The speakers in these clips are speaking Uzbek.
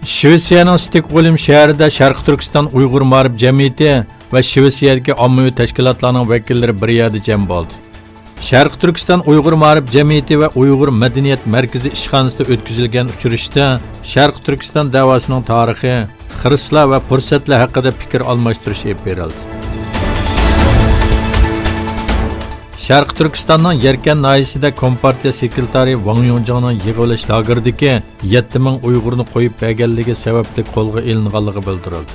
Shvetsiyaning Stockholm shahrida Sharq Turkiston Uyg'ur ma'rif jamiyati va Shvetsiyadagi ommaviy tashkilotlarning vakillari bir yerda jam bo'ldi. Sharq Turkiston Uyg'ur ma'rif jamiyati va Uyg'ur madaniyat markazi ishxonasida o'tkazilgan uchrashuvda Sharq Turkiston davosining tarixi, xiristlar va fursatlar haqida fikr almashtirish olib berildi. Sharq Turkistonning Yarkan nahiyasida Kompartiya sekretari Wang Yongjanning yig'ilish lageridagi 7000 Uyg'urni qo'yib berganligi sababli qo'lga ilinganligi bildirildi.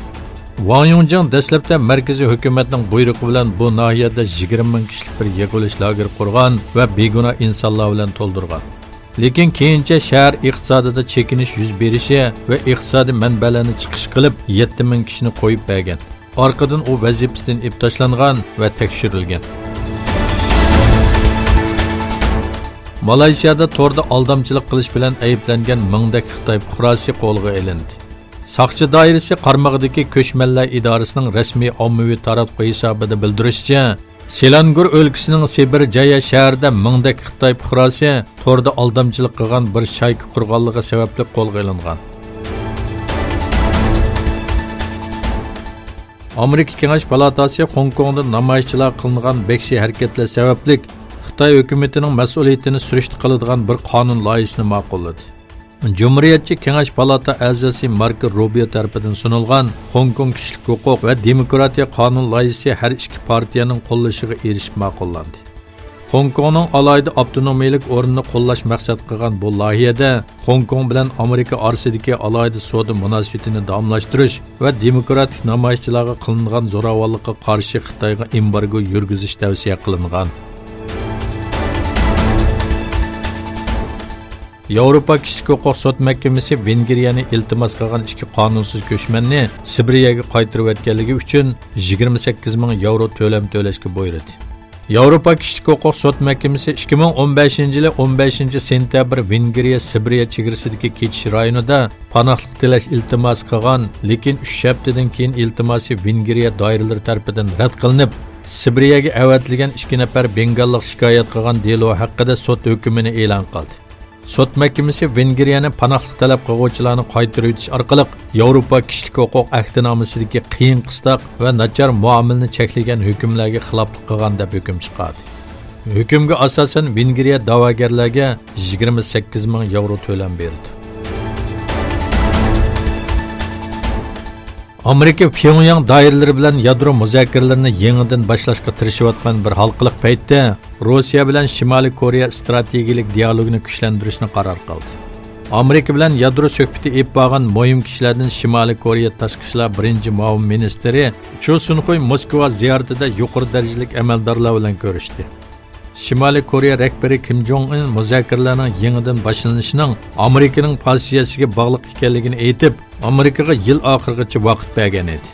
Wang Yongjan dastlabda markaziy hukumatning buyrug'i bilan bu nahiyada 20 ming kishilik bir yig'ilish lageri qurgan va begunoh insonlar bilan to'ldirgan. Lekin keyincha shahar iqtisodida chekinish yuz berishi va iqtisodiy manbalarni chiqish qilib 7000 kishini qo'yib bergan. Orqadan u vazifasidan ib tashlangan va tekshirilgan. Malayziyada torda aldamchilik qilish bilan ayblangan mingdak Xitoy fuqarosi qo'lga olindi. Saqchi doirasi qarmog'idagi ko'chmanlar idorasining rasmiy ommaviy tarafqi hisobida bildirishicha, Selangur o'lkasining Sibir Jaya shahrida mingdak Xitoy fuqarosi torda aldamchilik qilgan bir shayka qurganligi sababli qo'lga olingan. Amerika Kengash palatasi Hong Kongda namoyishchilar qilingan bekshi harakatlar sababli Xitoy hukumatining mas'uliyatini surishti qiladigan bir qonun loyihasini ma'qulladi. Cumhuriyetçi Kengash palata a'zosi Marko Rubio tarafidan sunilgan Hong Kong kishilik huquq va demokratiya qonun loyihasi har ikki partiyaning qo'llashiga erishib ma'qullandi. Hong Kongning alayda avtonomiylik o'rnini qo'llash maqsad qilgan bu loyihada Hong Kong bilan Amerika orasidagi alayda savdo munosabatini davomlashtirish va demokratik namoyishchilarga qilingan zo'ravonlikqa qarshi Xitoyga embargo yurgizish tavsiya qilingan. Yevropa Kishilik huquq sud mahkamasi Vengriyani iltimos qilgan ikki qonunsiz ko'chmanni Sibiriyaga qaytarib o'tganligi uchun 28 ming yevro to'lam to'lashga buyurdi. Yevropa Kishilik huquq sud mahkamasi 2015-yil 15-sentyabr Vengriya Sibiriya chegarasidagi kechish rayonida panohlik tilash iltimos qilgan, lekin 3 haftadan keyin iltimosi Vengriya doiralari tomonidan rad qilinib, Sibiriyaga avatilgan 2 nafar bengallik shikoyat qilgan delo haqida sud hukmini e'lon qildi. Sud mahkamasi Vengriyani panohlik talab qiluvchilarni qaytarib o'tish orqali Yevropa Kishilik huquq ahdinomasidagi qiyin qistoq va nachar muomalani cheklagan hukmlarga xiloflik qilgan deb hukm chiqardi. Hukmga asosan Vengriya da'vogarlarga 28 ming yevro to'lam berdi. Amerika Pyongyang doiralari bilan yadro muzokaralarini yangidan boshlashga tirishayotgan bir halqaliq paytda Rossiya bilan Shimoliy Koreya strategik dialogini kuchlantirishni qaror qildi. Amerika bilan yadro suhbati olib borgan muhim kishilardan Shimoliy Koreya tashqi ishlar birinchi muavin ministri Cho Sun-hui Moskva ziyoratida yuqori darajalik amaldorlar bilan ko'rishdi. Shimoliy Koreya rahbari Kim Jong-un muzokaralarning yangidan boshlanishining Amerikaning pozitsiyasiga bog'liq ekanligini aytib, Amerikaga yil oxirigacha vaqt bergan edi.